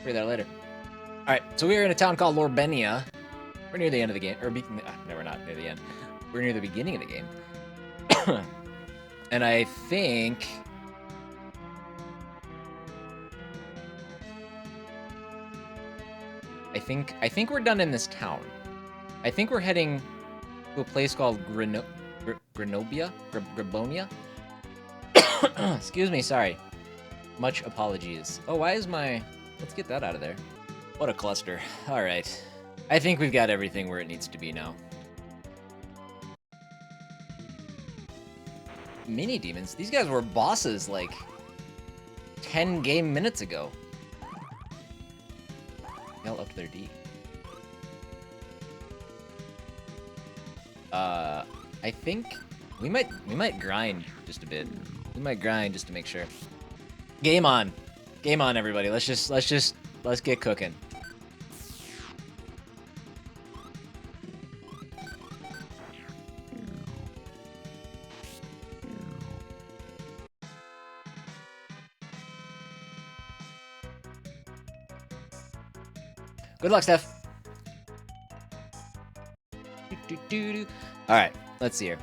Figure that out later. Alright, so we are in a town called Lorbenia. We're near the end of the game. Or, no, we're not near the end. We're near the beginning of the game. And I think... I think we're done in this town. I think we're heading to a place called Grenobbia? Excuse me, sorry. Much apologies. Oh, why is my... Let's get that out of there. What a cluster. Alright. I think we've got everything where it needs to be now. Mini demons? These guys were bosses like 10 game minutes ago. L up to their D. I think we might grind just a bit. We might grind just to make sure. Game on. Game on, everybody. Let's get cooking. Good luck, Steph. Alright, let's see here.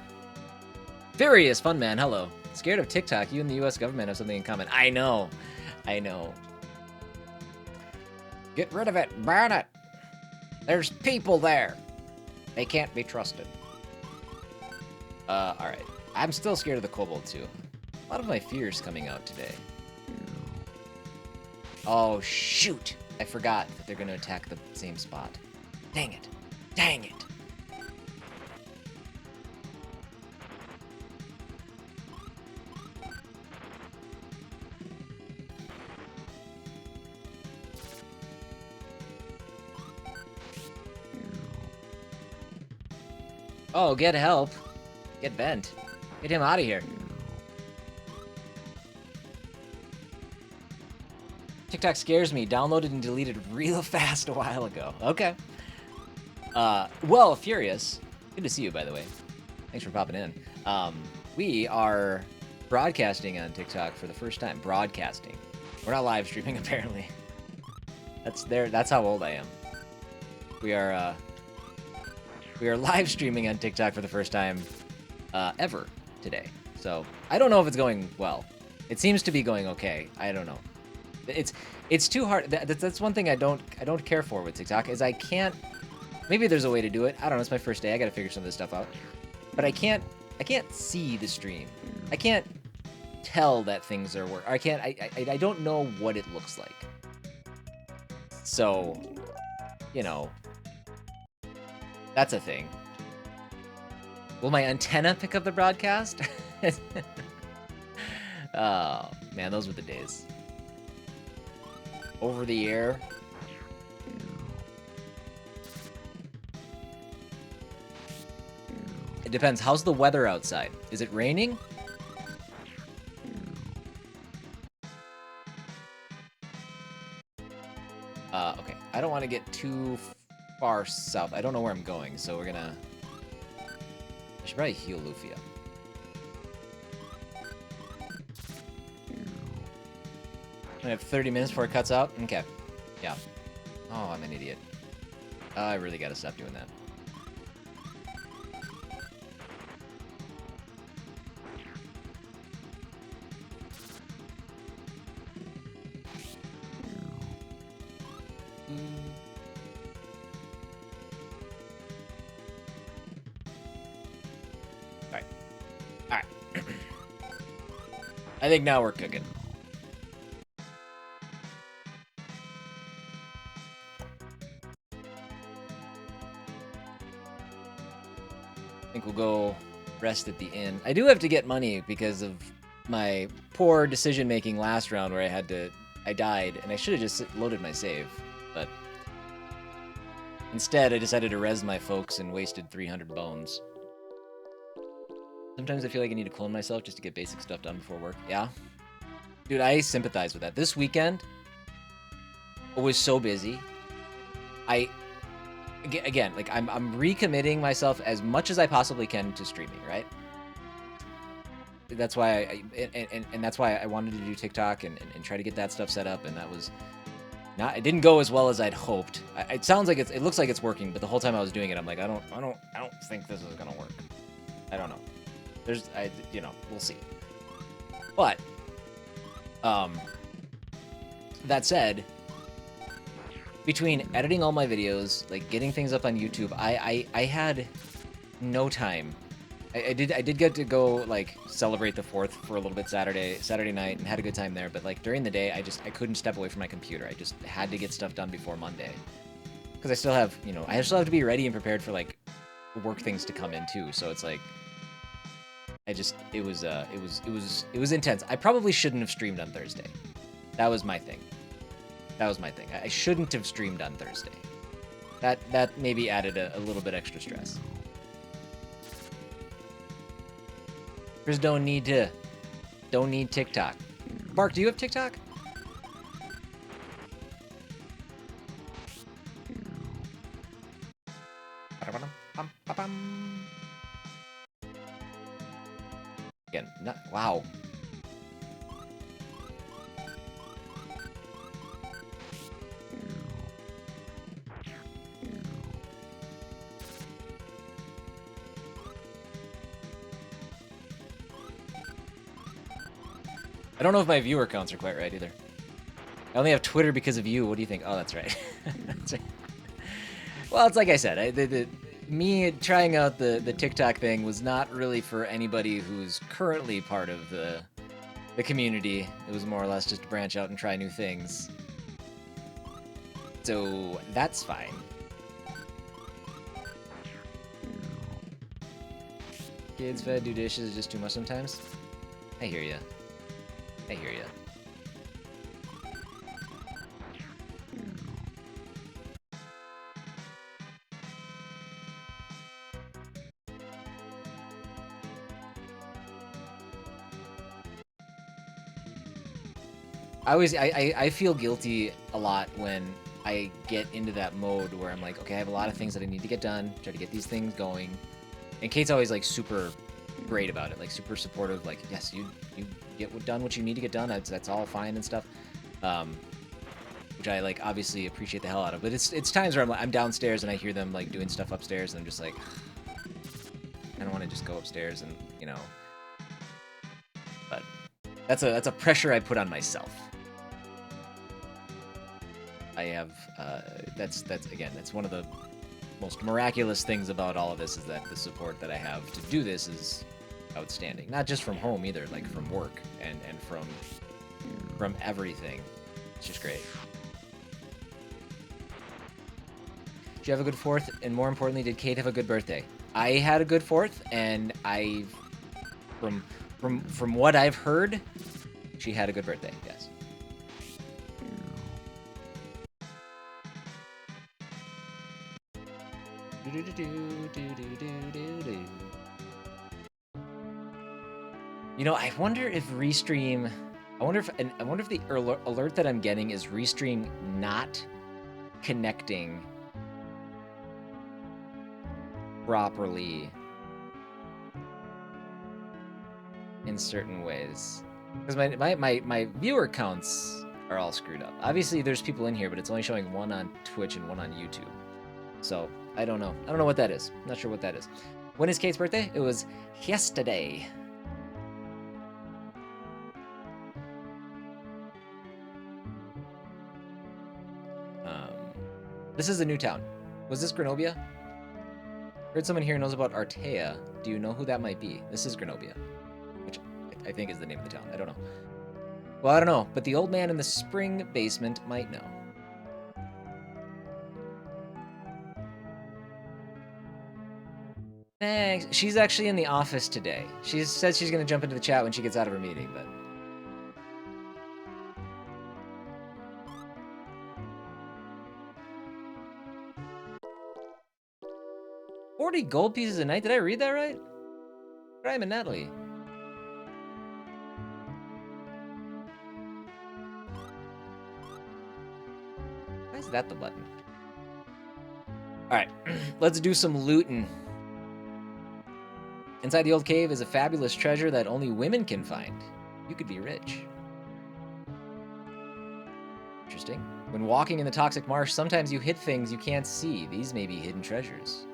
Furious Fun Man, hello. Scared of TikTok, you and the US government have something in common. I know. I know. Get rid of it. Burn it. There's people there. They can't be trusted. Alright. I'm still scared of the kobold, too. A lot of my fears coming out today. Oh, shoot. I forgot that they're going to attack the same spot. Dang it. Dang it. Oh, get help. Get bent. Get him out of here. TikTok scares me. Downloaded and deleted real fast a while ago. Okay. Well, Furious. Good to see you, by the way. Thanks for popping in. We are broadcasting on TikTok for the first time. Broadcasting. We're not live streaming, apparently. That's how old I am. We are live streaming on TikTok for the first time ever today. So I don't know if it's going well. It seems to be going okay. I don't know. It's too hard. That's one thing I don't care for with TikTok is I can't. Maybe there's a way to do it. I don't know. It's my first day. I got to figure some of this stuff out. But I can't see the stream. I can't tell that things are work. I don't know what it looks like. So, you know, that's a thing. Will my antenna pick up the broadcast? Oh, man, those were the days. Over the air. It depends. How's the weather outside? Is it raining? Okay. I don't want to get too far south. I don't know where I'm going, so we're gonna... I should probably heal Lufia. I have 30 minutes before it cuts out? Okay. Yeah. Oh, I'm an idiot. I really gotta stop doing that. Alright. Alright. I think now we're cooking. I think we'll go rest at the inn. I do have to get money because of my poor decision-making last round where I died, and I should have just loaded my save, but instead I decided to res my folks and wasted 300 bones. Sometimes I feel like I need to clone myself just to get basic stuff done before work. Yeah? Dude, I sympathize with that. This weekend was so busy. Again, like I'm recommitting myself as much as I possibly can to streaming, right? That's why and that's why I wanted to do TikTok and try to get that stuff set up, and that was It didn't go as well as I'd hoped. It sounds like it looks like it's working, but the whole time I was doing it, I'm like, I don't think this is gonna work. I don't know. We'll see. But, that said, between editing all my videos, like getting things up on YouTube, I had no time. I did get to go like celebrate the 4th for a little bit Saturday night and had a good time there, but like during the day I couldn't step away from my computer. I just had to get stuff done before Monday. Cuz I still have, I still have to be ready and prepared for like work things to come in too. So it's like it was intense. I probably shouldn't have streamed on Thursday. That was my thing. I shouldn't have streamed on Thursday. That maybe added a little bit extra stress. Chris don't need TikTok. Bark, do you have TikTok? Again, wow. I don't know if my viewer counts are quite right either. I only have Twitter because of you. What do you think? Oh, that's right. That's right. Well, it's like I said. Me trying out the TikTok thing was not really for anybody who's currently part of the community. It was more or less just to branch out and try new things. So that's fine. Kids fed, do dishes is just too much sometimes. I hear ya. I hear ya. I feel guilty a lot when I get into that mode where I'm like, okay, I have a lot of things that I need to get done, try to get these things going. And Kate's always like super great about it, like super supportive, like, yes, you get done what you need to get done, that's all fine and stuff. Which I like obviously appreciate the hell out of. But it's times where I'm downstairs and I hear them like doing stuff upstairs and I'm just like, I don't want to just go upstairs and, but that's a pressure I put on myself. I have that's one of the most miraculous things about all of this is that the support that I have to do this is outstanding. Not just from home either, like from work and from everything. It's just great. Did you have a good 4th? And more importantly, did Kate have a good birthday? I had a good 4th, and from what I've heard, she had a good birthday, yes. I wonder if Restream... I wonder if the alert that I'm getting is Restream not connecting properly in certain ways. Because my viewer counts are all screwed up. Obviously, there's people in here, but it's only showing one on Twitch and one on YouTube. So, I don't know. I don't know what that is. I'm not sure what that is. When is Kate's birthday? It was yesterday. This is a new town. Was this Grenobbia? Heard someone here knows about Artea. Do you know who that might be? This is Grenobbia, which I think is the name of the town. I don't know. Well, I don't know, but the old man in the spring basement might know. Thanks. She's actually in the office today. She says she's going to jump into the chat when she gets out of her meeting, but... 40 gold pieces a night? Did I read that right? Grime and Natalie. Why is that the button? Alright, let's do some looting. Inside the old cave is a fabulous treasure that only women can find. You could be rich. Interesting. When walking in the toxic marsh, sometimes you hit things you can't see. These may be hidden treasures.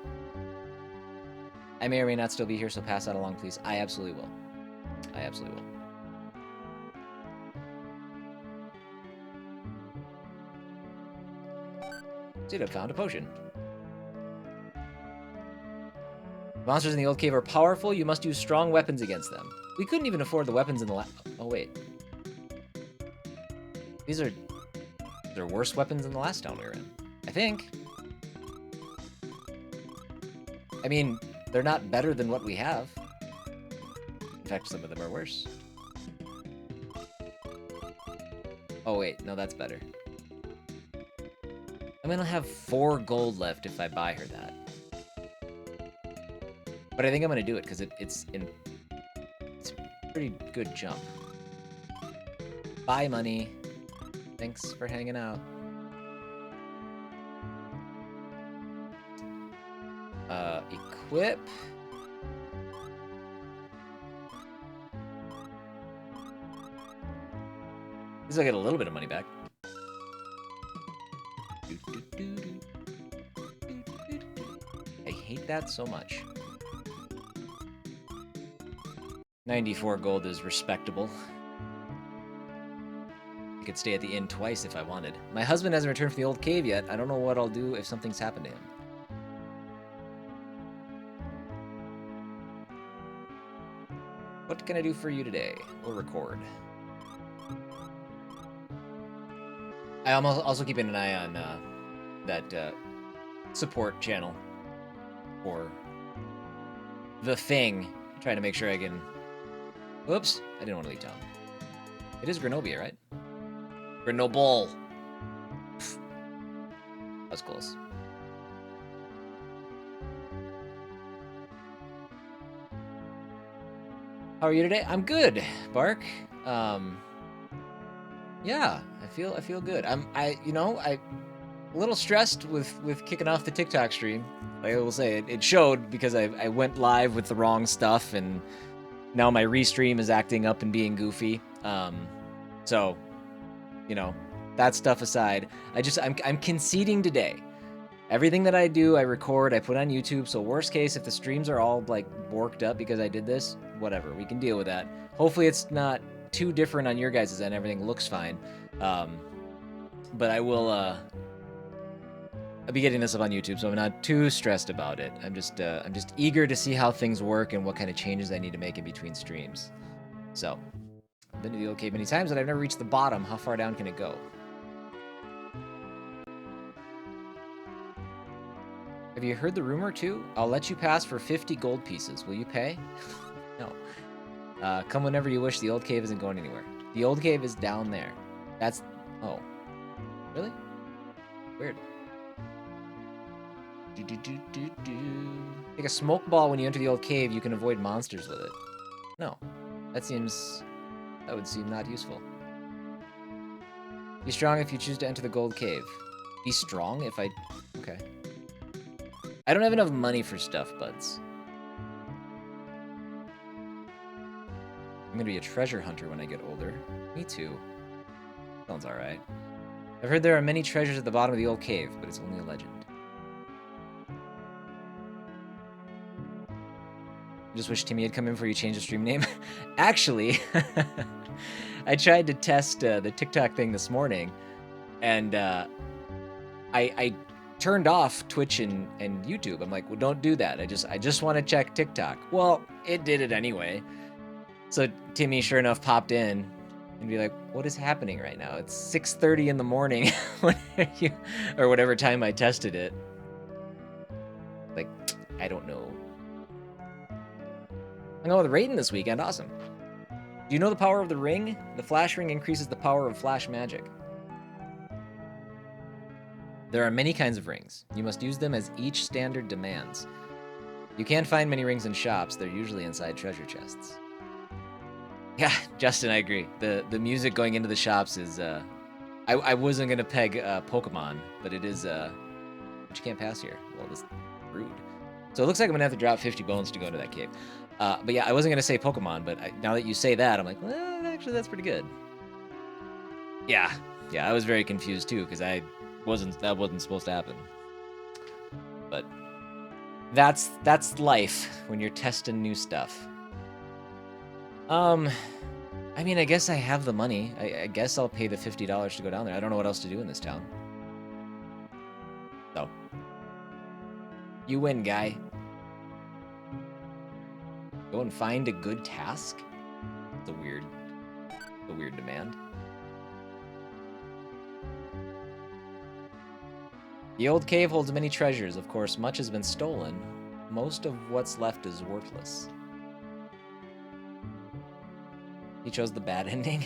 I may or may not still be here, so pass that along, please. I absolutely will. I absolutely will. Dude, I found a potion. Monsters in the old cave are powerful. You must use strong weapons against them. We couldn't even afford the weapons in the Oh, wait. These are... They're worse weapons than the last town we were in. I think. I mean, they're not better than what we have. In fact, some of them are worse. Oh, wait. No, that's better. I'm gonna have 4 gold left if I buy her that. But I think I'm gonna do it because it's a pretty good jump. Bye, money. Thanks for hanging out. Equip. At least I'll get a little bit of money back. I hate that so much. 94 gold is respectable. I could stay at the inn twice if I wanted. My husband hasn't returned from the old cave yet. I don't know what I'll do if something's happened to him. What can I do for you today? We'll record. I'm also keeping an eye on that support channel for the thing. Trying to make sure I can... Oops, I didn't want to leave town. It is Grenoble, right? Grenoble. That was close. How are you today? I'm good, Bark. Yeah, I feel good. I'm a little stressed with kicking off the TikTok stream. Like I will say, it showed because I went live with the wrong stuff, and now my restream is acting up and being goofy. So, you know, that stuff aside, I'm conceding today. Everything that I do, I record, I put on YouTube. So worst case, if the streams are all like borked up because I did this, whatever, we can deal with that. Hopefully it's not too different on your guys' end. Everything looks fine. But I will, I'll be getting this up on YouTube, so I'm not too stressed about it. I'm just eager to see how things work and what kind of changes I need to make in between streams. So, I've been to the old cave many times, but I've never reached the bottom. How far down can it go? Have you heard the rumor too? I'll let you pass for 50 gold pieces. Will you pay? No. Come whenever you wish. The old cave isn't going anywhere. The old cave is down there. That's... Oh. Really? Weird. Take a smoke ball when you enter the old cave. You can avoid monsters with it. No. That would seem not useful. Be strong if you choose to enter the gold cave. Be strong if I... Okay. I don't have enough money for stuff, buds. I'm gonna be a treasure hunter when I get older. Me too. Sounds alright. I've heard there are many treasures at the bottom of the old cave, but it's only a legend. I just wish Timmy had come in before you changed the stream name. Actually, I tried to test the TikTok thing this morning, and I turned off Twitch and YouTube. I'm like, well, don't do that. I just want to check TikTok. Well, it did it anyway. So Timmy, sure enough, popped in and be like, what is happening right now? It's 6:30 in the morning, or whatever time I tested it. Like, I don't know. I'm going with Raiden this weekend. Awesome. Do you know the power of the ring? The flash ring increases the power of flash magic. There are many kinds of rings. You must use them as each standard demands. You can't find many rings in shops. They're usually inside treasure chests. Yeah, Justin, I agree. The music going into the shops is... I wasn't going to peg Pokemon, but it is... But you can't pass here. Well, this is rude. So it looks like I'm going to have to drop 50 bones to go into that cave. But yeah, I wasn't going to say Pokemon, but now that you say that, I'm like, well, actually, that's pretty good. Yeah. Yeah, I was very confused too, because that wasn't supposed to happen. But that's life when you're testing new stuff. I mean, I guess I have the money. I guess I'll pay the $50 to go down there. I don't know what else to do in this town. So, you win, guy. Go and find a good task? It's a weird demand. The old cave holds many treasures. Of course, much has been stolen. Most of what's left is worthless. He chose the bad ending?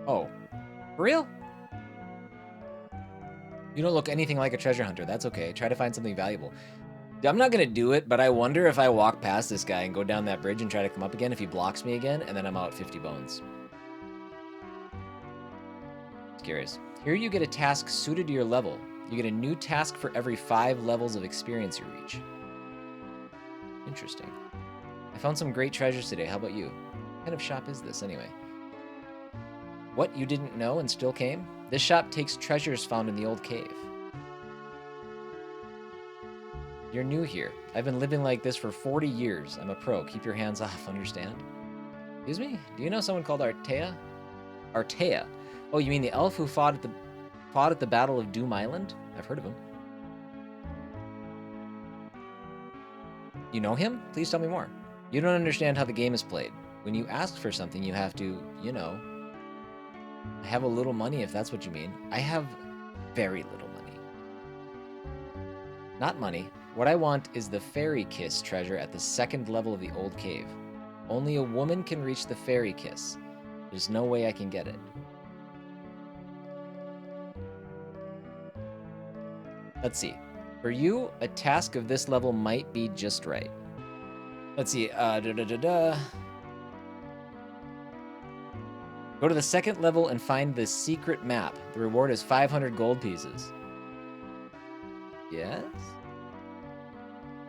Oh, for real? You don't look anything like a treasure hunter. That's okay. Try to find something valuable. I'm not gonna do it, but I wonder if I walk past this guy and go down that bridge and try to come up again, if he blocks me again, and then I'm out 50 bones. It's curious. Here you get a task suited to your level. You get a new task for every 5 levels of experience you reach. Interesting. I found some great treasures today. How about you? What kind of shop is this, anyway? What, you didn't know and still came? This shop takes treasures found in the old cave. You're new here. I've been living like this for 40 years. I'm a pro. Keep your hands off, understand? Excuse me? Do you know someone called Artea? Artea. Oh, you mean the elf who fought at the Battle of Doom Island? I've heard of him. You know him? Please tell me more. You don't understand how the game is played. When you ask for something, you have to, you know. I have a little money, if that's what you mean. I have very little money. Not money. What I want is the Fairy Kiss treasure at the 2nd level of the old cave. Only a woman can reach the Fairy Kiss. There's no way I can get it. Let's see. For you, a task of this level might be just right. Let's see. Go to the 2nd level and find the secret map. The reward is 500 gold pieces. Yes?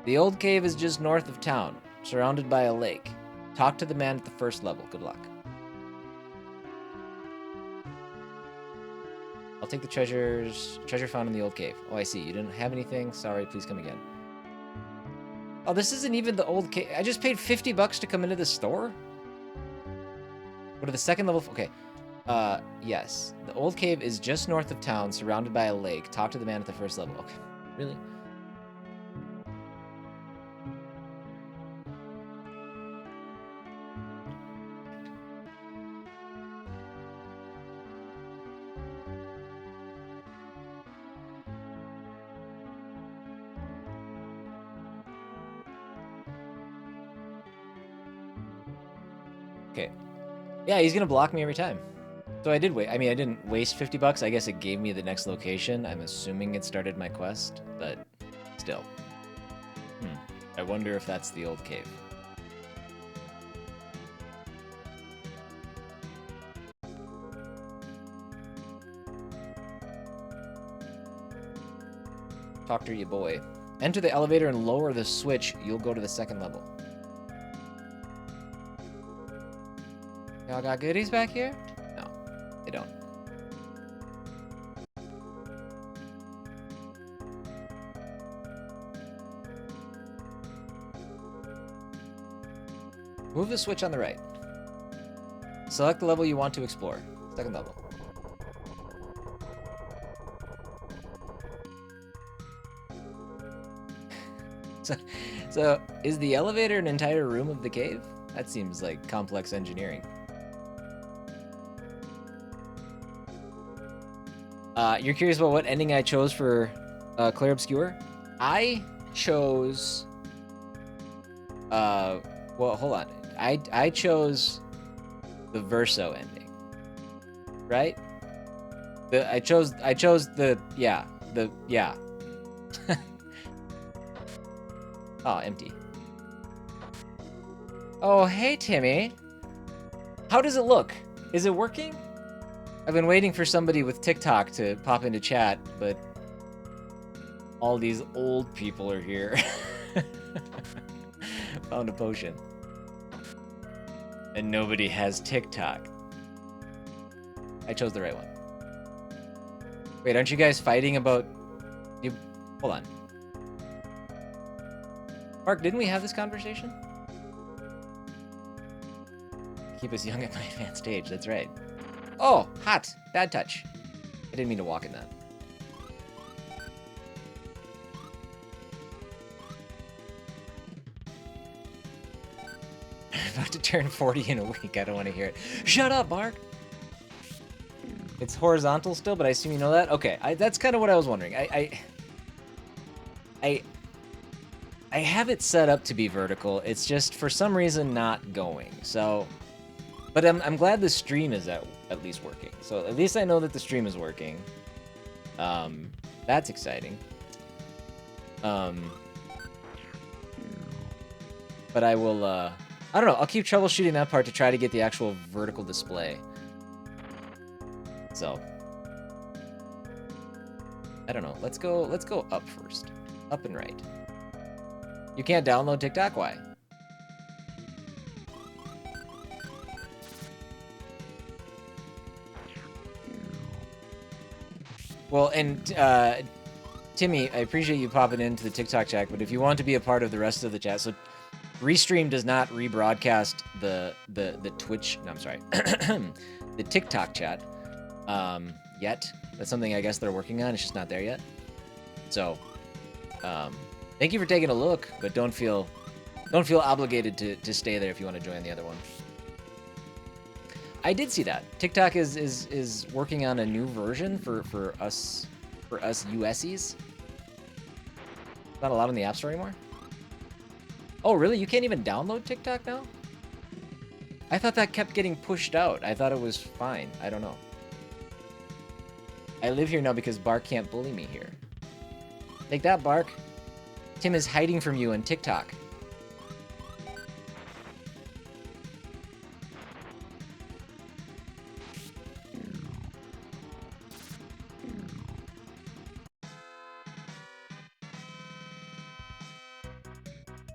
The old cave is just north of town, surrounded by a lake. Talk to the man at the 1st level. Good luck. I'll take the treasure found in the old cave. Oh, I see. You didn't have anything? Sorry, please come again. Oh, this isn't even the old cave. I just paid $50 to come into the store? Go to the 2nd level. Okay. Yes. The old cave is just north of town, surrounded by a lake. Talk to the man at the 1st level. Okay. Really? Okay. Yeah, he's gonna block me every time. So I did wait. I mean, I didn't waste $50. I guess it gave me the next location. I'm assuming it started my quest, but still. I wonder if that's the old cave. Talk to you, boy. Enter the elevator and lower the switch. You'll go to the 2nd level. Y'all got goodies back here? No, they don't. Move the switch on the right. Select the level you want to explore. 2nd level. So, is the elevator an entire room of the cave? That seems like complex engineering. You're curious about what ending I chose for Clair Obscure? I chose... well, hold on. I chose the Verso ending, right? I chose the yeah. Oh, empty. Oh, hey Timmy. How does it look? Is it working? I've been waiting for somebody with TikTok to pop into chat, but All these old people are here. Found a potion. And nobody has TikTok. I chose the right one. Wait, aren't you guys fighting about... You... Hold on. Mark, didn't we have this conversation? Keep us young at my advanced age, that's right. Oh, hot. Bad touch. I didn't mean to walk in that. I'm about to turn 40 in a week. I don't want to hear it. Shut up, Mark! It's horizontal still, but I assume you know that? Okay, that's kind of what I was wondering. I have it set up to be vertical. It's just, for some reason, not going. So, but I'm glad the stream is at least working. So at least I know that the stream is working. That's exciting. But I will, I don't know. I'll keep troubleshooting that part to try to get the actual vertical display. So, I don't know. Let's go up first. Up and right. You can't download TikTok? Why? Well, and Timmy, I appreciate you popping into the TikTok chat, but if you want to be a part of the rest of the chat, so Restream does not rebroadcast the Twitch, no, I'm sorry, the TikTok chat yet. That's something I guess they're working on. It's just not there yet. So, thank you for taking a look, but don't feel obligated to stay there if you want to join the other one. I did see that TikTok is working on a new version for us USies. Not allowed in the App Store anymore. Oh, really? You can't even download TikTok now? I thought that kept getting pushed out. I thought it was fine. I don't know. I live here now because Bark can't bully me here. Take that, Bark. Tim is hiding from you on TikTok.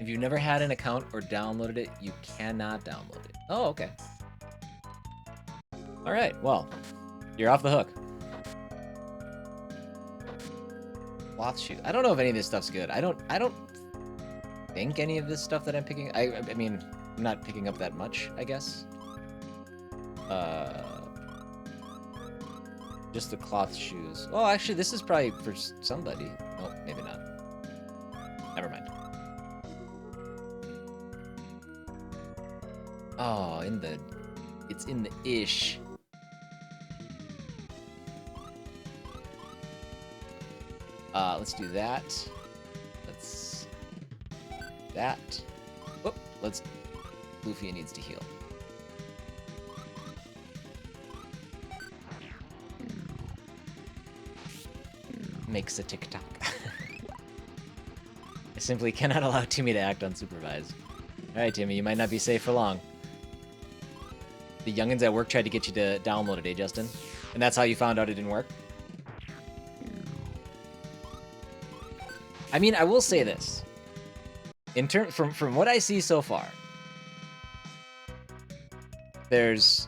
If you've never had an account or downloaded it, you cannot download it. Oh, okay. All right, well, you're off the hook. Cloth shoe. I don't know if any of this stuff's good. I don't think any of this stuff that I'm picking. I mean, I'm not picking up that much, I guess. Just the cloth shoes. Oh, actually, this is probably for somebody. Oh, maybe not. Never mind. Oh, it's in the ish. Let's do that. Let's that. Whoop. Lufia needs to heal. Makes a TikTok. I simply cannot allow Timmy to act unsupervised. Alright, Timmy, you might not be safe for long. The youngins at work tried to get you to download it, eh, Justin? And that's how you found out it didn't work? I mean, I will say this. From what I see so far, there's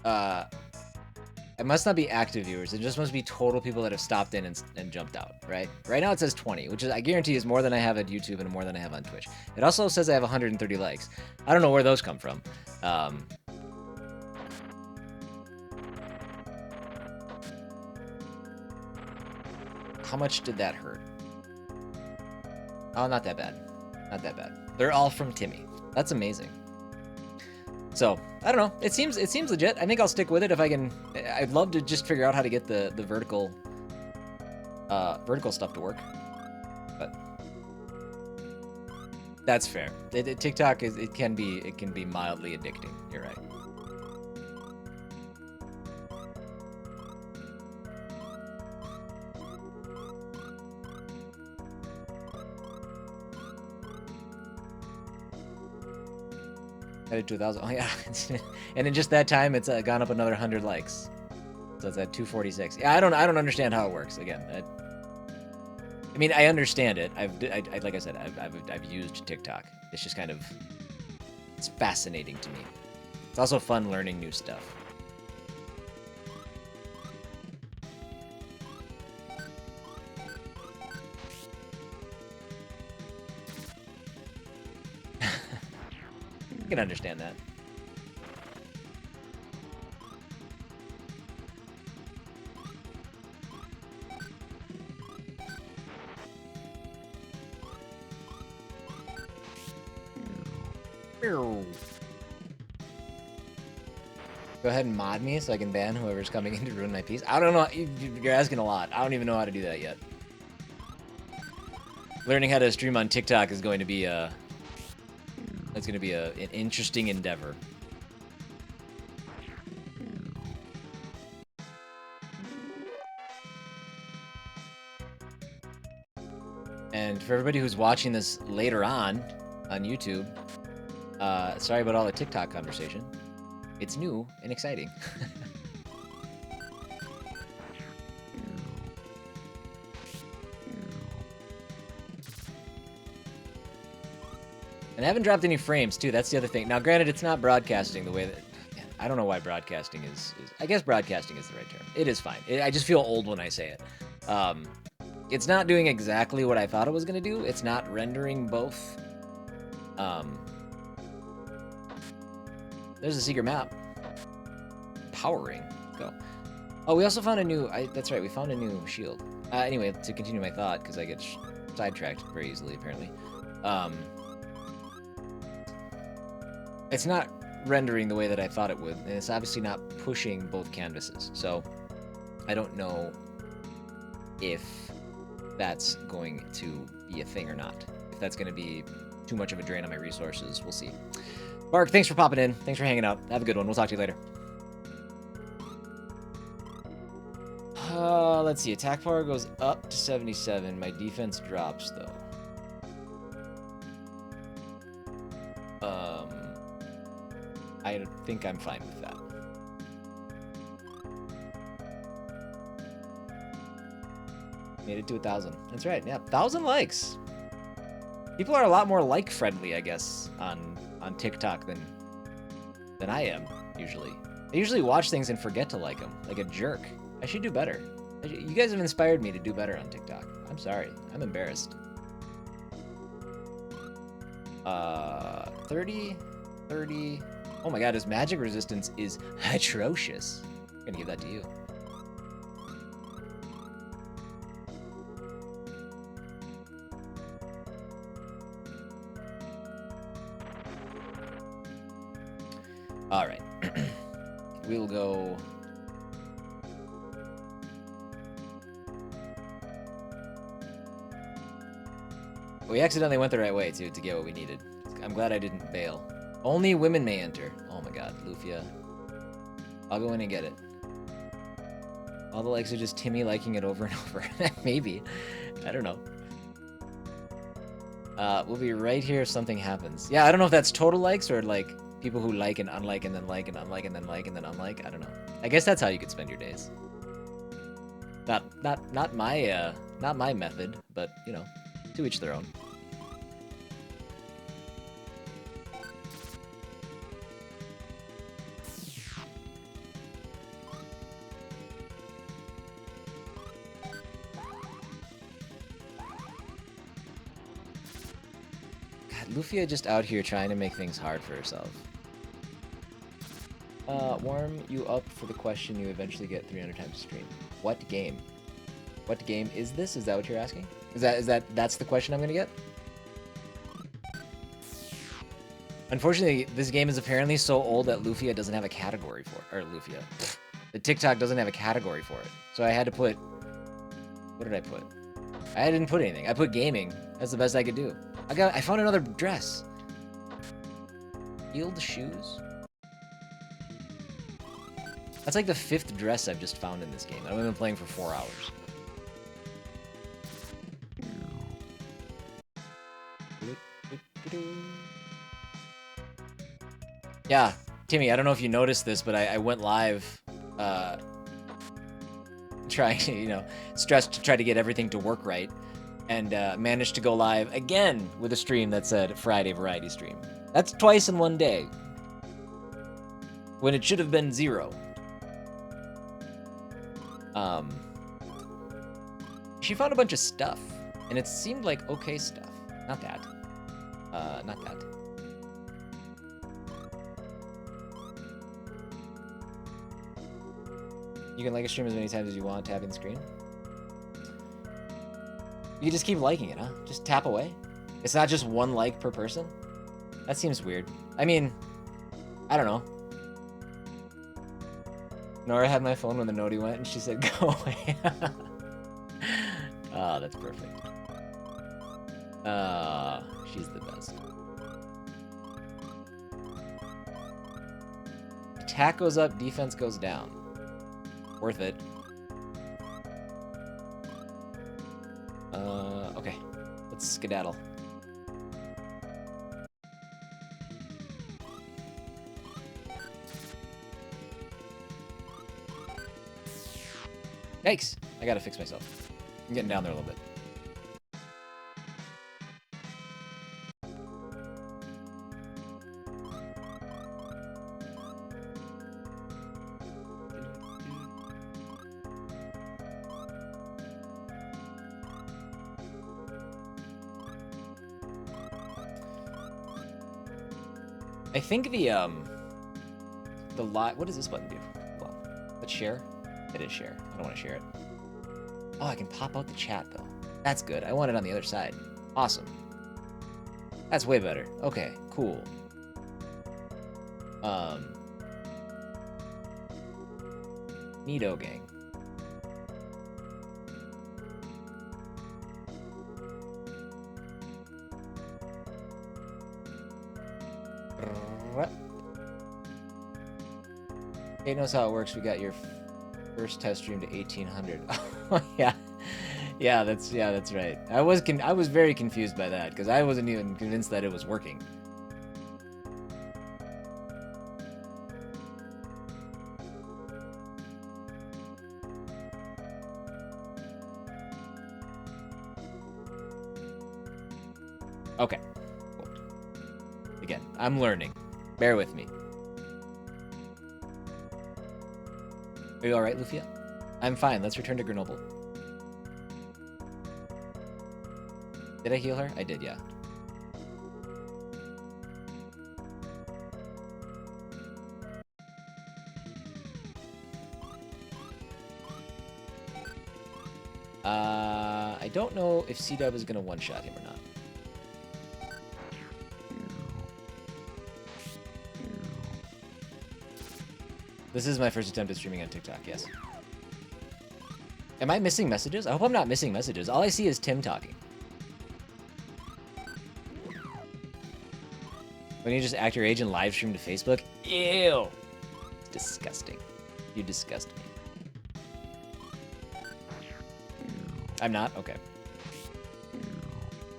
it must not be active viewers. It just must be total people that have stopped in and jumped out, right? Right now it says 20, which is, I guarantee, is more than I have at YouTube and more than I have on Twitch. It also says I have 130 likes. I don't know where those come from. How much did that hurt? Oh, not that bad. Not that bad. They're all from Timmy. That's amazing. So, I don't know. It seems legit. I think I'll stick with it if I can. I'd love to just figure out how to get the vertical stuff to work. But that's fair. TikTok it can be mildly addicting. You're right. Headed to 1,000. Oh yeah, and in just that time, it's gone up another 100 likes. So it's at 246. Yeah, I don't understand how it works. Again, mean, I understand it. Like I said, I've used TikTok. It's just kind of, it's fascinating to me. It's also fun learning new stuff. I can understand that. Go ahead and mod me so I can ban whoever's coming in to ruin my piece. I don't know. You're asking a lot. I don't even know how to do that yet. Learning how to stream on TikTok is going to be an interesting endeavor. And for everybody who's watching this later on YouTube, sorry about all the TikTok conversation. It's new and exciting. And I haven't dropped any frames, too. That's the other thing. Now, granted, it's not broadcasting the way that... I don't know why broadcasting is... I guess broadcasting is the right term. It is fine. I just feel old when I say it. It's not doing exactly what I thought it was going to do. It's not rendering both. There's a secret map. Powering. Go. Oh, we also found a new... that's right, we found a new shield. Anyway, to continue my thought, because I get sidetracked very easily, apparently. It's not rendering the way that I thought it would, and it's obviously not pushing both canvases. So, I don't know if that's going to be a thing or not. If that's going to be too much of a drain on my resources, we'll see. Bark, thanks for popping in. Thanks for hanging out. Have a good one. We'll talk to you later. Let's see. Attack power goes up to 77. My defense drops, though. I think I'm fine with that. Made it to 1,000. That's right. Yeah, 1,000 likes. People are a lot more like-friendly, I guess, on TikTok than I am, usually. I usually watch things and forget to like them, like a jerk. I should do better. You guys have inspired me to do better on TikTok. I'm sorry. I'm embarrassed. 30. Oh my god, his magic resistance is atrocious. I'm gonna give that to you. Alright. We'll go... We accidentally went the right way, too, to get what we needed. I'm glad I didn't bail. Only women may enter. Oh my god, Lufia. I'll go in and get it. All the likes are just Timmy liking it over and over. Maybe. I don't know. We'll be right here if something happens. Yeah, I don't know if that's total likes or like people who like and unlike and then like and unlike and then like and then unlike. I don't know. I guess that's how you could spend your days. Not my method, but you know, to each their own. Lufia just out here trying to make things hard for herself. Warm you up for the question you eventually get 300 times a stream. What game? What game is this? Is that what you're asking? That's the question I'm gonna get? Unfortunately, this game is apparently so old that Lufia doesn't have a category for it. Or Lufia. The TikTok doesn't have a category for it. So I had to put... What did I put? I didn't put anything. I put gaming. That's the best I could do. I found another dress. Heeled shoes? That's like the 5th dress I've just found in this game. I've been playing for 4 hours. Yeah, Timmy, I don't know if you noticed this, but I went live trying to, stressed to try to get everything to work right. and managed to go live again with a stream that said Friday Variety Stream. That's twice in one day, when it should have been 0. She found a bunch of stuff, and it seemed like okay stuff. Not that. Not that. You can like a stream as many times as you want, tapping the screen. You just keep liking it, huh? Just tap away? It's not just 1 like per person? That seems weird. I mean, I don't know. Nora had my phone when the noti went, and she said, go away. Oh, that's perfect. She's the best. Attack goes up, defense goes down. Worth it. Okay. Let's skedaddle. Yikes! I gotta fix myself. I'm getting down there a little bit. I think the lot. What does this button do? Hold on. Let's share. It is share. I don't want to share it. Oh, I can pop out the chat though. That's good. I want it on the other side. Awesome. That's way better. Okay, cool. Neato gang. Kate knows how it works. We got your first test stream to 1800. Oh yeah, yeah, that's right. I was very confused by that because I wasn't even convinced that it was working. Okay. Cool. Again, I'm learning. Bear with me. Are you alright, Lufia? I'm fine. Let's return to Grenoble. Did I heal her? I did, yeah. I don't know if C-Dub is going to one-shot him or not. This is my first attempt at streaming on TikTok, yes. Am I missing messages? I hope I'm not missing messages. All I see is Tim talking. When you just act your age and live stream to Facebook? Ew! It's disgusting. You disgust me. I'm not? Okay.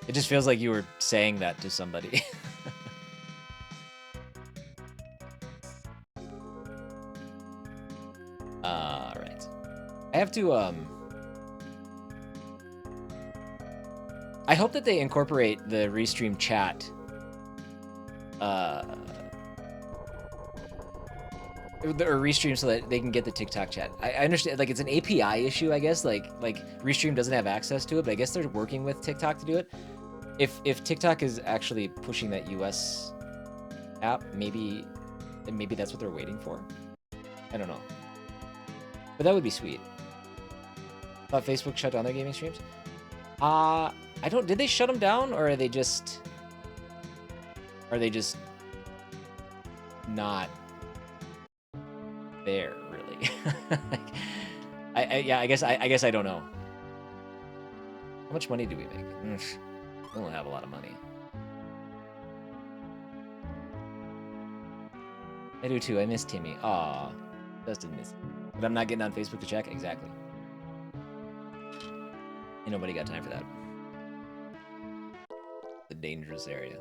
It just feels like you were saying that to somebody. Alright. I have to, I hope that they incorporate the restream chat, or restream so that they can get the TikTok chat. I understand, like, it's an API issue, I guess. Like Restream doesn't have access to it, but I guess they're working with TikTok to do it. If TikTok is actually pushing that US app, maybe that's what they're waiting for. I don't know. But that would be sweet. Thought Facebook shut down their gaming streams? I don't. Did they shut them down, or are they just not there, really? Like, I guess I don't know. How much money do we make? We don't have a lot of money. I do too. I miss Timmy. Aw, Dustin miss. But I'm not getting on Facebook to check. Exactly. Ain't nobody got time for that. The dangerous area.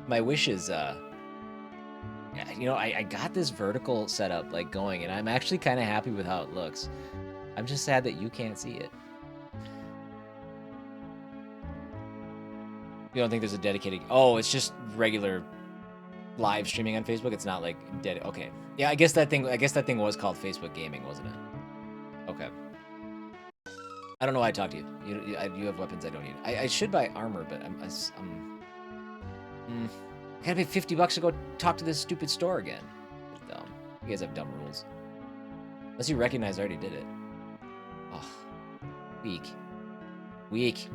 My wish is, you know, I got this vertical setup like going, and I'm actually kind of happy with how it looks. I'm just sad that you can't see it. You don't think there's a dedicated... Oh, it's just regular live streaming on Facebook? It's not like... Okay. Yeah, I guess that thing was called Facebook Gaming, wasn't it? Okay. I don't know why I talked to you. You have weapons I don't need. I should buy armor, but I gotta pay $50 to go talk to this stupid store again. It's dumb. You guys have dumb rules. Unless you recognize I already did it. Oh, weak. Weak.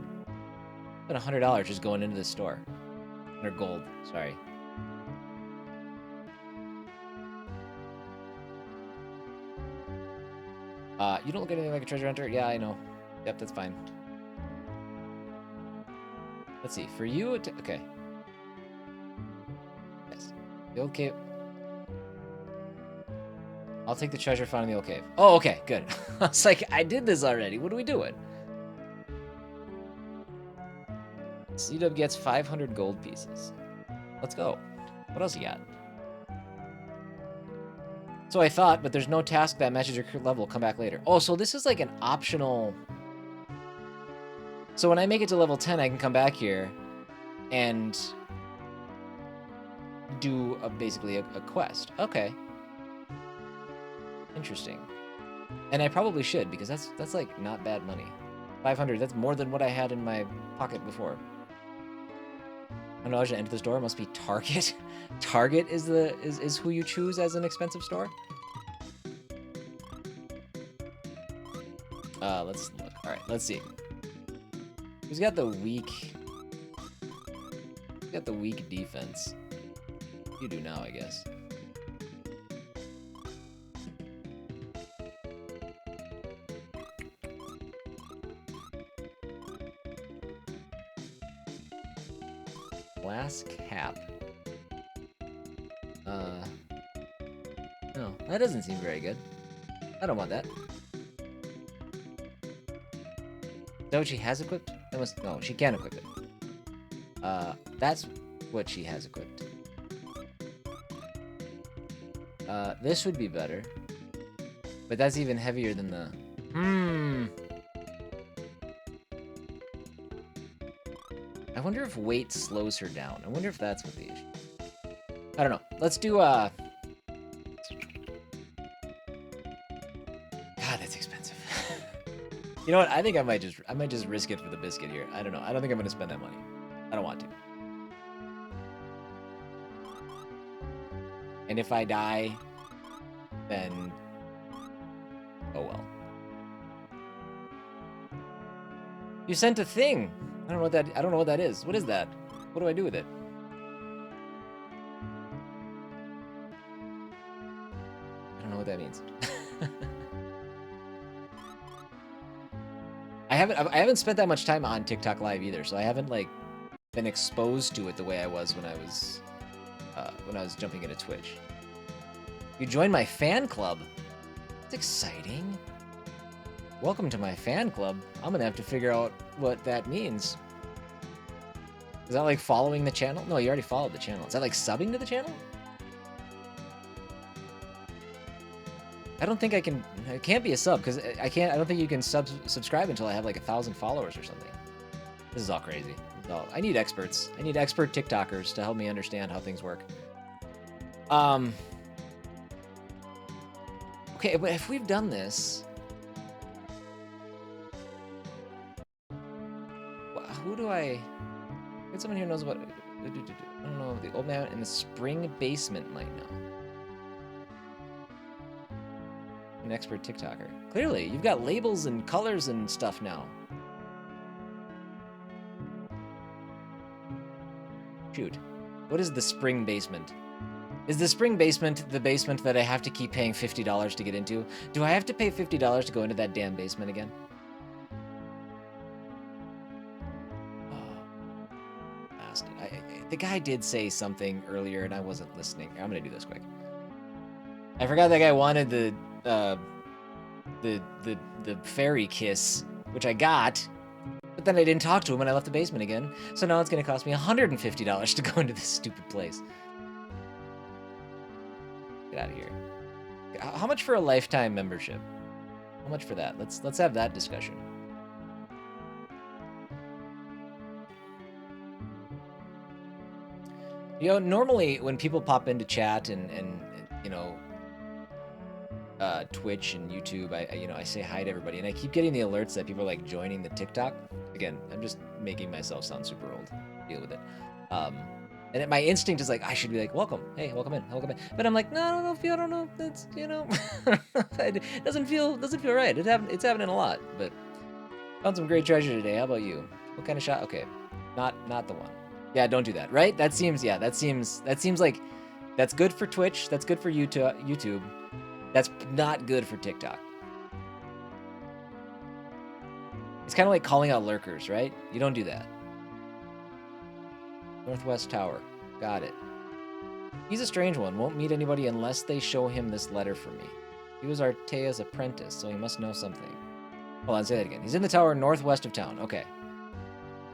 Spent $100 just going into this store. 100 gold. Sorry. You don't look anything like a treasure hunter? Yeah, I know. Yep, that's fine. Let's see. For you, okay. Yes. The old cave. I'll take the treasure found in the old cave. Oh, okay, good. I was like, I did this already. What are we doing? C-Dub gets 500 gold pieces. Let's go. What else you got? So I thought, but there's no task that matches your level. Come back later. Oh, so this is like an optional... So when I make it to level 10, I can come back here and do basically a quest. Okay. Interesting. And I probably should, because that's like not bad money. 500, that's more than what I had in my pocket before. $100 to enter the store must be Target. Target is who you choose as an expensive store. Let's look. All right, let's see. Who's got the weak? Who's got the weak defense? You do now, I guess. Glass cap. No, that doesn't seem very good. I don't want that. Is that what she has equipped? That must... No, she can equip it. That's what she has equipped. This would be better. But that's even heavier than the... I wonder if weight slows her down. I wonder if that's what the issue is. I don't know. Let's do, God, that's expensive. You know what? I think I might just risk it for the biscuit here. I don't know. I don't think I'm going to spend that money. I don't want to. And if I die, then... Oh well. You sent a thing! I don't know what that is. What is that? What do I do with it? I don't know what that means. I haven't spent that much time on TikTok Live either, so I haven't like been exposed to it the way I was when I was jumping into Twitch. You joined my fan club. That's exciting. Welcome to my fan club. I'm gonna have to figure out what that means. Is that like following the channel? No, you already followed the channel. Is that like subbing to the channel? I don't think I can... It can't be a sub, because I don't think you can subscribe until I have like 1,000 followers or something. This is all crazy. I need experts. I need expert TikTokers to help me understand how things work. Okay, but if we've done this... Who do I... Get someone here who knows about... I don't know, the old man in the spring basement might know. An expert TikToker. Clearly, you've got labels and colors and stuff now. Shoot. What is the spring basement? Is the spring basement the basement that I have to keep paying $50 to get into? Do I have to pay $50 to go into that damn basement again? Oh, bastard. The guy did say something earlier and I wasn't listening. I'm gonna do this quick. I forgot that guy wanted the fairy kiss, which I got, but then I didn't talk to him when I left the basement again, so now it's gonna cost me $150 to go into this stupid place. Get out of here. How much for a lifetime membership? How much for that? Let's have that discussion. You know, normally when people pop into chat and you know, Twitch and YouTube, I say hi to everybody, and I keep getting the alerts that people are like joining the TikTok. Again, I'm just making myself sound super old. Deal with it. And my instinct is like, I should be like, welcome, hey, welcome in, welcome in. But I'm like, no, I don't know. That's, you know, it doesn't feel right. It's happening a lot. But found some great treasure today. How about you? What kind of shot? Okay, not the one. Yeah, don't do that. Right? That seems like that's good for Twitch. That's good for YouTube. That's not good for TikTok. It's kind of like calling out lurkers, right? You don't do that. Northwest Tower. Got it. He's a strange one. Won't meet anybody unless they show him this letter for me. He was Artea's apprentice, so he must know something. Hold on, say that again. He's in the tower northwest of town. Okay.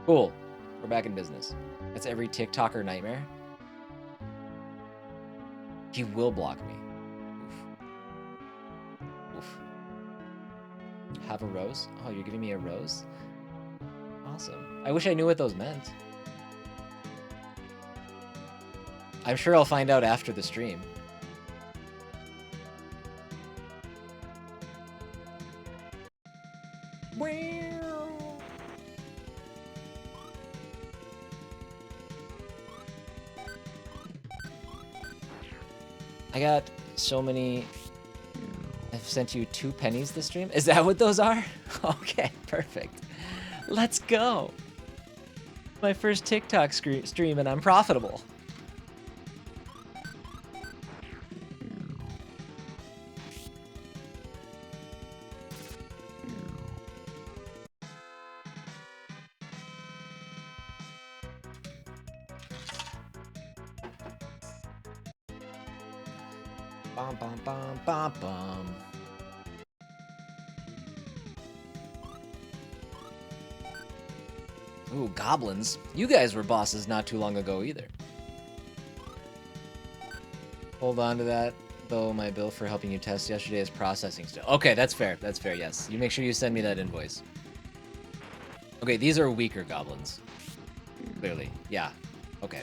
Cool. We're back in business. That's every TikToker nightmare. He will block me. Oof. Oof. Have a rose? Oh, you're giving me a rose? Awesome. I wish I knew what those meant. I'm sure I'll find out after the stream. I got so many. I've sent you 2 pennies this stream. Is that what those are? Okay, perfect. Let's go. My first TikTok stream and I'm profitable. Bum, bum, bum, bum, bum. Ooh, Goblins. You guys were bosses not too long ago either. Hold on to that, though. My bill for helping you test yesterday is processing still. Okay, that's fair. That's fair, yes. You make sure you send me that invoice. Okay, these are weaker Goblins. Clearly. Yeah. Okay.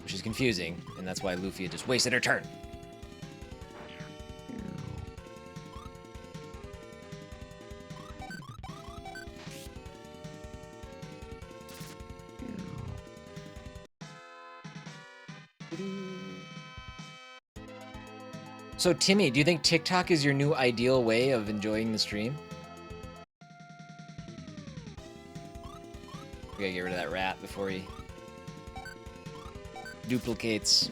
Which is confusing, and that's why Lufia just wasted her turn. So, Timmy, do you think TikTok is your new ideal way of enjoying the stream? We gotta get rid of that rat before he duplicates.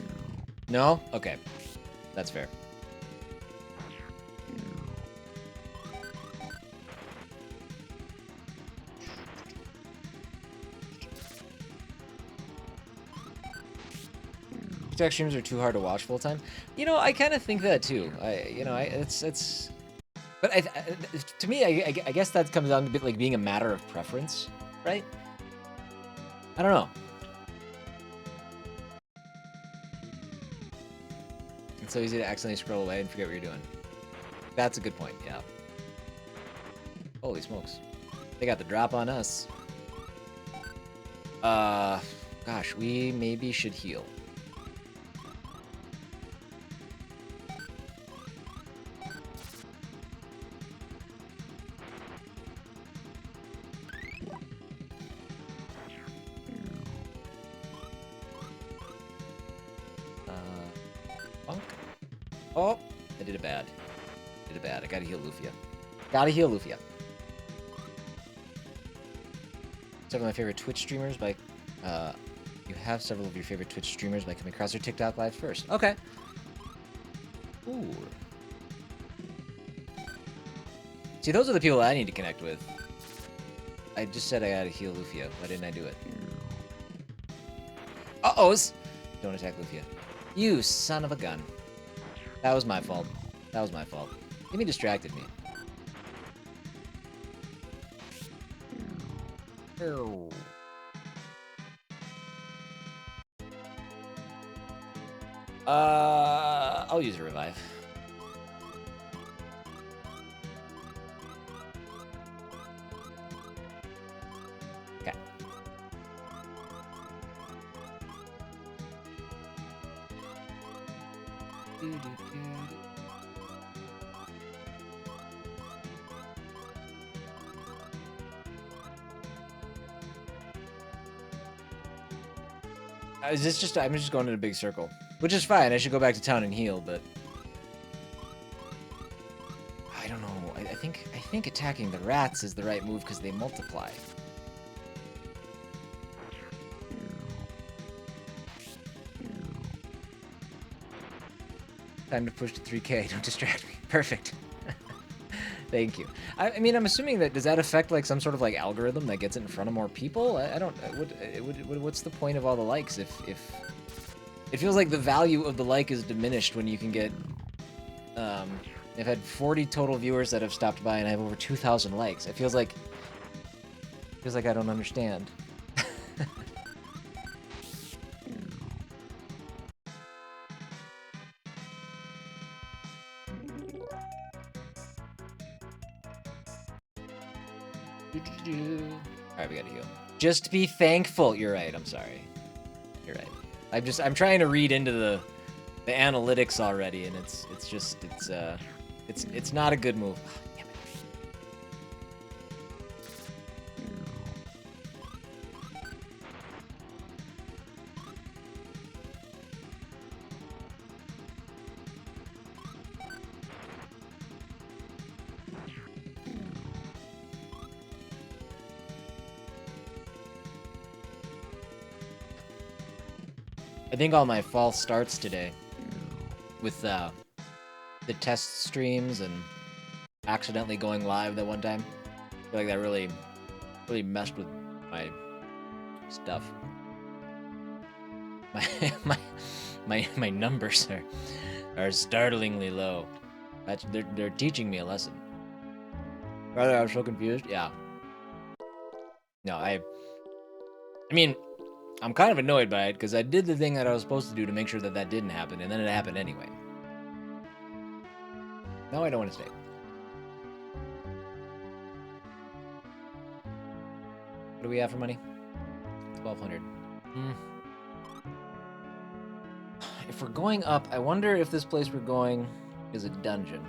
No? Okay. That's fair. TikTok streams are too hard to watch full time. You know, I kind of think that too. But to me, I guess that comes down to a bit like being a matter of preference, right? I don't know. It's so easy to accidentally scroll away and forget what you're doing. That's a good point, yeah. Holy smokes. They got the drop on us. Gosh, we maybe should heal. Oh, I did it bad. I gotta heal Lufia. Several of my favorite Twitch streamers by... you have several of your favorite Twitch streamers by coming across their TikTok live first. Okay. Ooh. See, those are the people I need to connect with. I just said I gotta heal Lufia. Why didn't I do it? Uh-ohs! Don't attack Lufia. You son of a gun. That was my fault. Give distracted me. Oh. I'll use a revive. Is this just? I'm just going in a big circle, which is fine. I should go back to town and heal, but I don't know. I think attacking the rats is the right move because they multiply. Time to push to 3K. Don't distract me. Perfect. Thank you. I mean, I'm assuming that does that affect like some sort of like algorithm that gets it in front of more people? I don't. What's the point of all the likes if it feels like the value of the like is diminished when you can get. I've had 40 total viewers that have stopped by and I have over 2,000 likes. It feels like I don't understand. Alright, we gotta heal. Just be thankful. You're right, I'm sorry. You're right. I'm trying to read into the analytics already, and it's not a good move. Damn it. I think all my false starts today with the test streams and accidentally going live that one time, I feel like that really messed with my stuff. My numbers are startlingly low. They're teaching me a lesson. Brother, I was so confused. Yeah. No, I mean, I'm kind of annoyed by it because I did the thing that I was supposed to do to make sure that that didn't happen, and then it happened anyway. No, I don't want to stay. What do we have for money? 1,200. If we're going up, I wonder if this place we're going is a dungeon,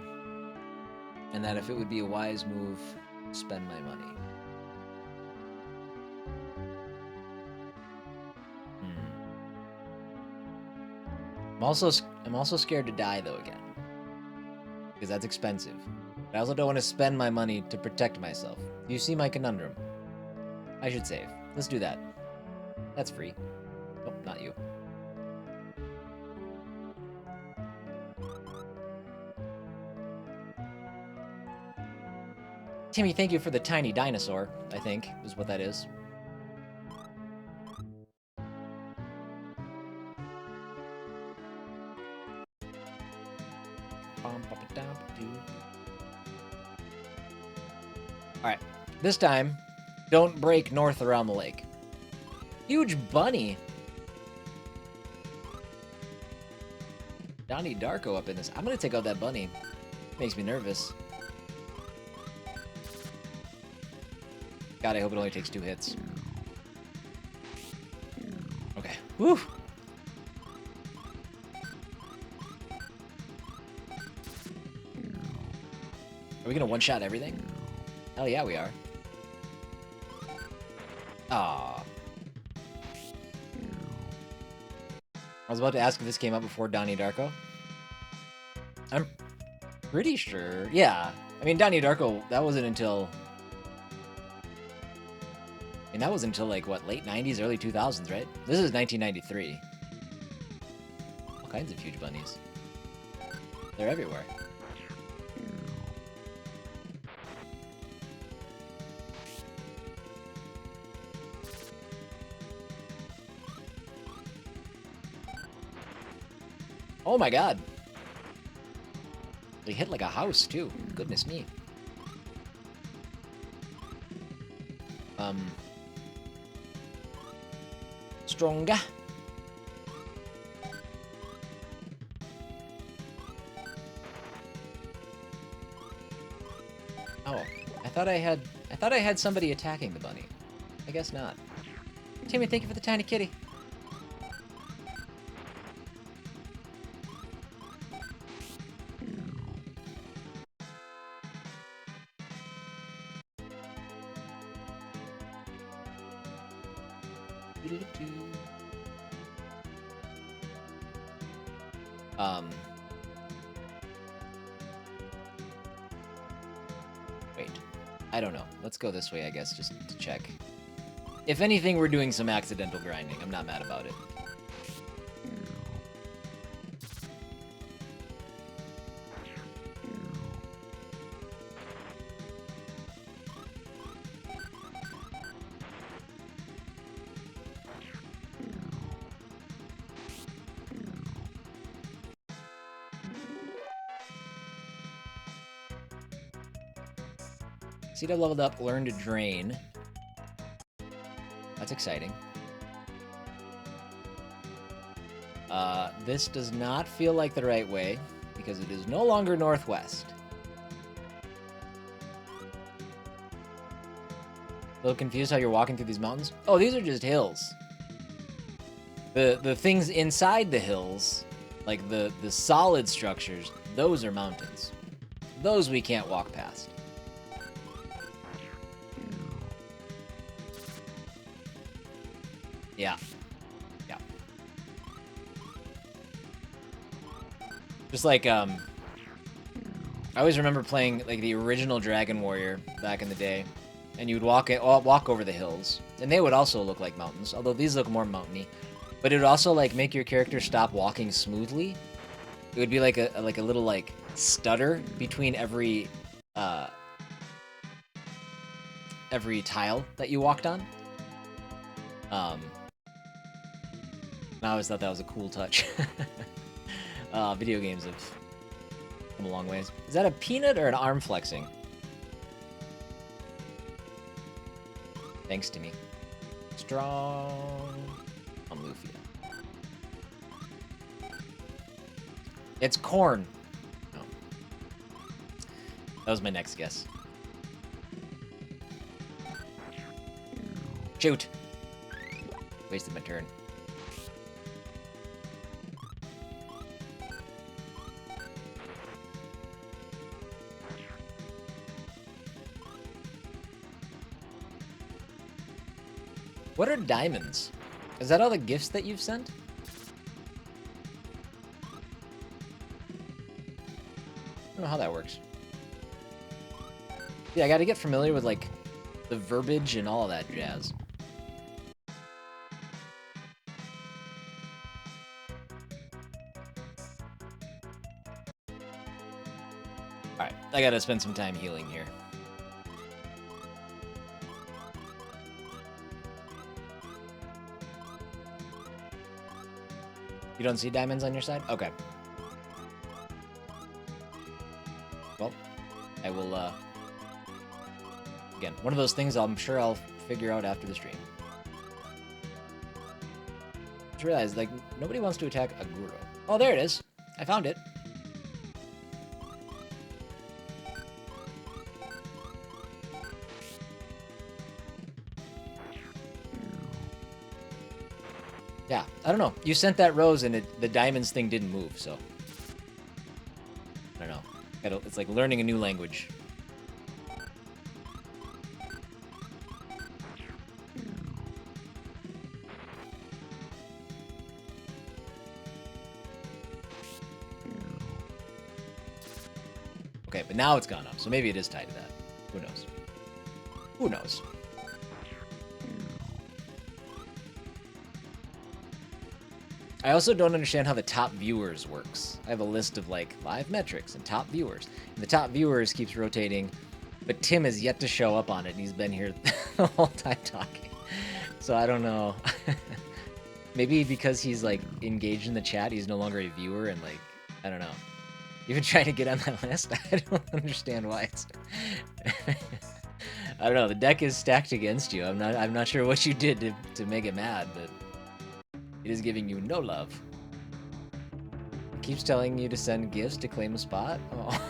and that if it would be a wise move to spend my money. I'm also scared to die though again, because that's expensive. But I also don't want to spend my money to protect myself. You see my conundrum? I should save. Let's do that. That's free. Oh, not you. Timmy, thank you for the tiny dinosaur, I think, is what that is. Alright, this time, don't break north around the lake. Huge bunny! Donnie Darko up in this. I'm gonna take out that bunny. Makes me nervous. God, I hope it only takes 2 hits. Okay. Woo! Are we gonna one-shot everything? Hell yeah, we are. Aww. I was about to ask if this came out before Donnie Darko. I'm pretty sure. Yeah. I mean, Donnie Darko, that wasn't until... I mean, that was until, like, what, late 90s, early 2000s, right? This is 1993. All kinds of huge bunnies. They're everywhere. Oh my god. They hit like a house, too. Goodness me. Stronger. Oh, I thought I had somebody attacking the bunny. I guess not. Timmy, thank you for the tiny kitty. Wait. I don't know. Let's go this way, I guess, just to check. If anything, we're doing some accidental grinding. I'm not mad about it. Cedar leveled up, learned to drain. That's exciting. This does not feel like the right way, because it is no longer northwest. A little confused how you're walking through these mountains? Oh, these are just hills. The things inside the hills, like the solid structures, those are mountains. Those we can't walk past. Yeah. Yeah. Just like, I always remember playing, like, the original Dragon Warrior back in the day, and you would walk over the hills, and they would also look like mountains, although these look more mountainy. But it would also, like, make your character stop walking smoothly. It would be like a little, like, stutter between every tile that you walked on. I always thought that was a cool touch. Video games have come a long ways. Is that a peanut or an arm flexing? Thanks to me. Strong on Lufia. It's corn. Oh. That was my next guess. Shoot. Wasted my turn. What are diamonds? Is that all the gifts that you've sent? I don't know how that works. Yeah, I gotta get familiar with, like, the verbiage and all of that jazz. Alright, I gotta spend some time healing here. You don't see diamonds on your side? Okay. Well, I will, again, one of those things I'm sure I'll figure out after the stream. Just realized, like, nobody wants to attack a Guru. Oh, there it is. I found it. Yeah, I don't know. You sent that rose and the diamonds thing didn't move, so. I don't know. It's like learning a new language. Okay, but now it's gone up, so maybe it is tied to that. Who knows? Who knows? I also don't understand how the top viewers works. I have a list of, like, live metrics and top viewers. And the top viewers keeps rotating, but Tim has yet to show up on it, and he's been here the whole time talking. So I don't know. Maybe because he's, like, engaged in the chat, he's no longer a viewer, and, like, I don't know. Even trying to get on that list, I don't understand why it's... I don't know, the deck is stacked against you. I'm not sure what you did to make it mad, but... It is giving you no love. It keeps telling you to send gifts to claim a spot? Oh.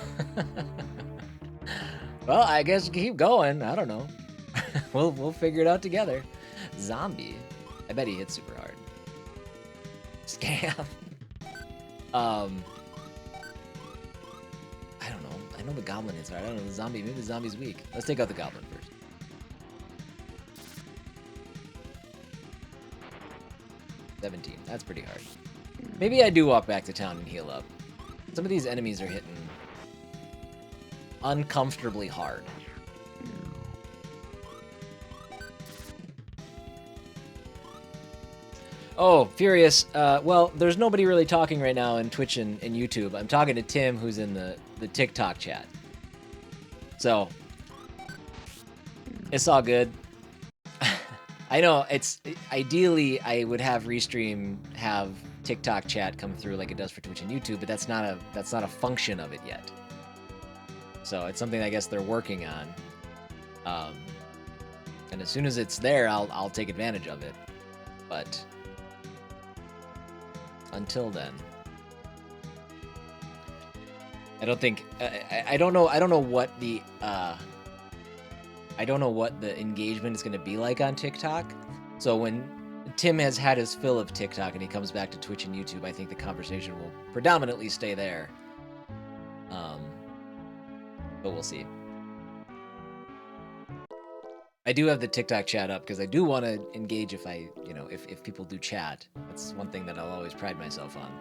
Well, I guess keep going. I don't know. We'll figure it out together. Zombie. I bet he hits super hard. Scam. I don't know. I know the goblin hits hard. I don't know the zombie. Maybe the zombie's weak. Let's take out the goblin first. 17. That's pretty hard. Maybe I do walk back to town and heal up. Some of these enemies are hitting uncomfortably hard. Oh, Furious. Well, there's nobody really talking right now in Twitch and YouTube. I'm talking to Tim, who's in the TikTok chat. So, it's all good. I know, ideally, I would have Restream have TikTok chat come through like it does for Twitch and YouTube, but that's not a function of it yet. So it's something I guess they're working on. And as soon as it's there, I'll take advantage of it. But until then, I don't think I don't know what the engagement is going to be like on TikTok. So when Tim has had his fill of TikTok and he comes back to Twitch and YouTube, I think the conversation will predominantly stay there. But we'll see. I do have the TikTok chat up because I do want to engage if people do chat. That's one thing that I'll always pride myself on.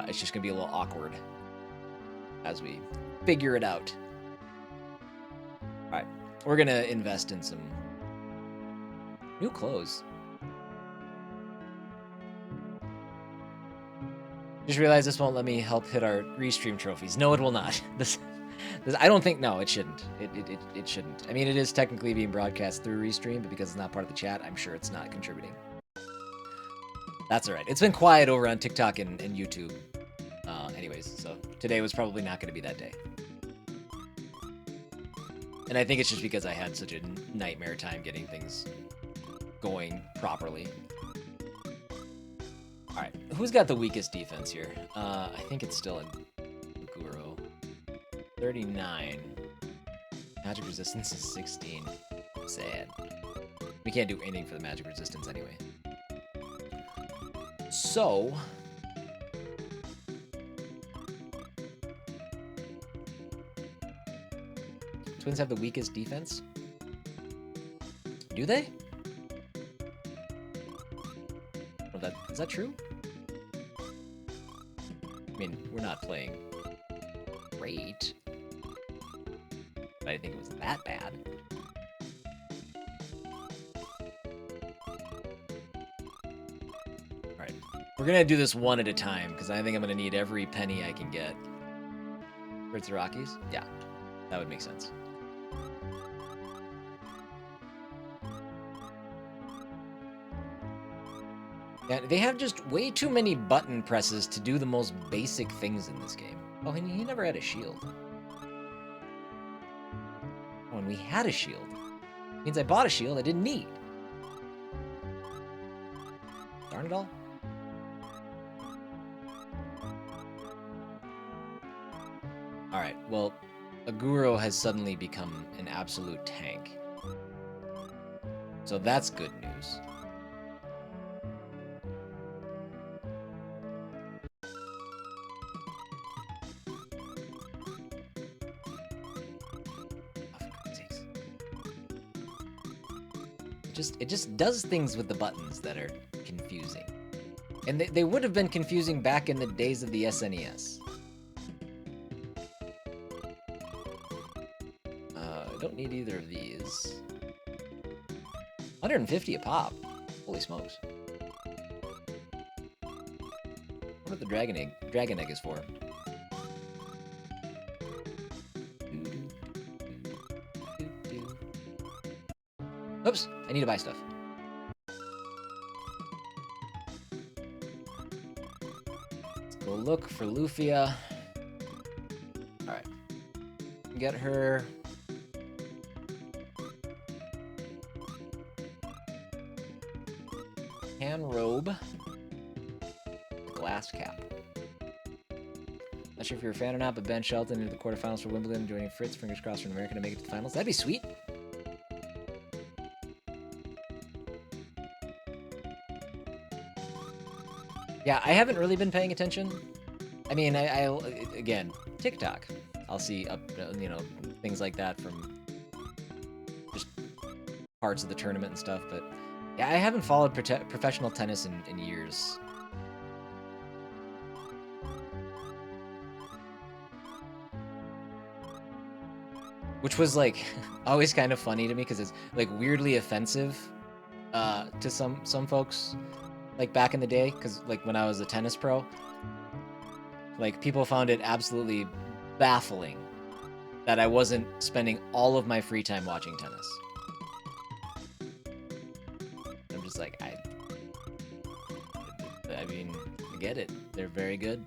It's just going to be a little awkward as we figure it out. All right, we're going to invest in some new clothes. Just realized this won't let me help hit our restream trophies. No, it will not. This I don't think. No, it shouldn't. It shouldn't. I mean, it is technically being broadcast through restream, but because it's not part of the chat, I'm sure it's not contributing. That's all right. It's been quiet over on TikTok and YouTube. Anyways, so today was probably not going to be that day. And I think it's just because I had such a nightmare time getting things going properly. All right, who's got the weakest defense here? I think it's still in Guro. 39. Magic resistance is 16. Sad. We can't do anything for the magic resistance anyway. So... Twins have the weakest defense? Do they? Well, is that true? I mean, we're not playing great. But I didn't think it was that bad. Alright. We're gonna do this one at a time, because I think I'm gonna need every penny I can get. Where's the Rockies? Yeah. That would make sense. Yeah, they have just way too many button presses to do the most basic things in this game. Oh, and he never had a shield. Oh, and we had a shield. Means I bought a shield I didn't need. Darn it all. Alright, well, Aguro has suddenly become an absolute tank. So that's good news. It just does things with the buttons that are confusing. And they would have been confusing back in the days of the SNES. I don't need either of these. 150 a pop. Holy smokes. What the dragon egg is for? Oops, I need to buy stuff. Let's go look for Lufia. Alright. Get her. Hand robe. Glass cap. Not sure if you're a fan or not, but Ben Shelton into the quarterfinals for Wimbledon, joining Fritz. Fingers crossed for America to make it to the finals. That'd be sweet. Yeah, I haven't really been paying attention. I mean, I'll again, TikTok. I'll see things like that from just parts of the tournament and stuff, but Yeah, I haven't followed professional tennis in years. Which was like always kind of funny to me because it's like weirdly offensive to some folks like back in the day, because like when I was a tennis pro, like people found it absolutely baffling that I wasn't spending all of my free time watching tennis. I'm just like, I mean, I get it. They're very good,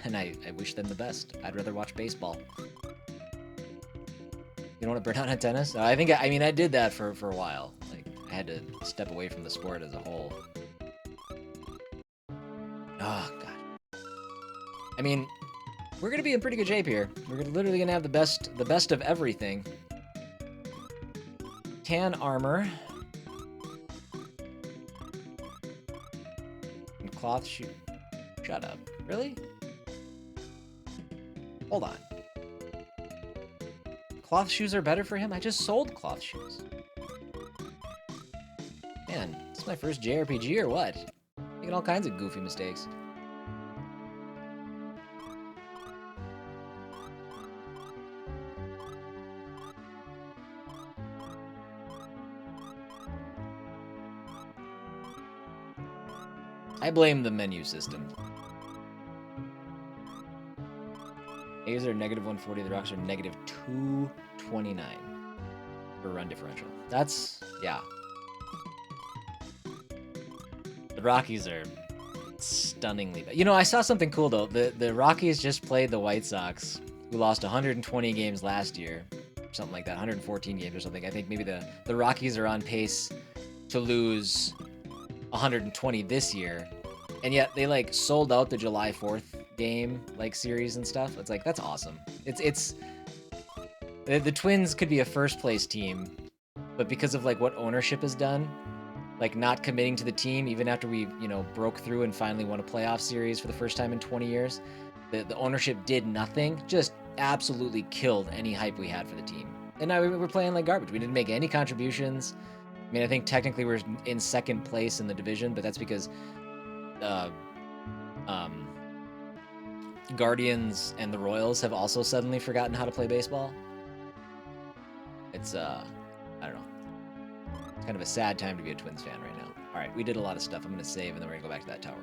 and I wish them the best. I'd rather watch baseball. You don't want to burn out on tennis? I mean, I did that for a while. Like, I had to step away from the sport as a whole. Oh, God. I mean, we're gonna be in pretty good shape here. We're literally gonna have the best of everything. Tan armor. And cloth shoe. Shut up. Really? Hold on. Cloth shoes are better for him? I just sold cloth shoes. Man, this is my first JRPG or what? Making all kinds of goofy mistakes. I blame the menu system. A's are negative 140, the Rocks are negative 229 for run differential. That's, yeah. The Rockies are stunningly bad. You know, I saw something cool though. The Rockies just played the White Sox, who lost 120 games last year, something like that, 114 games or something. I think maybe the Rockies are on pace to lose 120 this year, and yet they like sold out the July 4th game like series and stuff. It's like, that's awesome. It's the Twins could be a first place team, but because of like what ownership has done, like not committing to the team even after we, you know, broke through and finally won a playoff series for the first time in 20 years, the ownership did nothing, just absolutely killed any hype we had for the team. And now we were playing like garbage. We didn't make any contributions. I mean, I think technically we're in second place in the division, but that's because Guardians and the Royals have also suddenly forgotten how to play baseball. It's, I don't know. It's kind of a sad time to be a Twins fan right now. All right, we did a lot of stuff. I'm going to save, and then we're going to go back to that tower.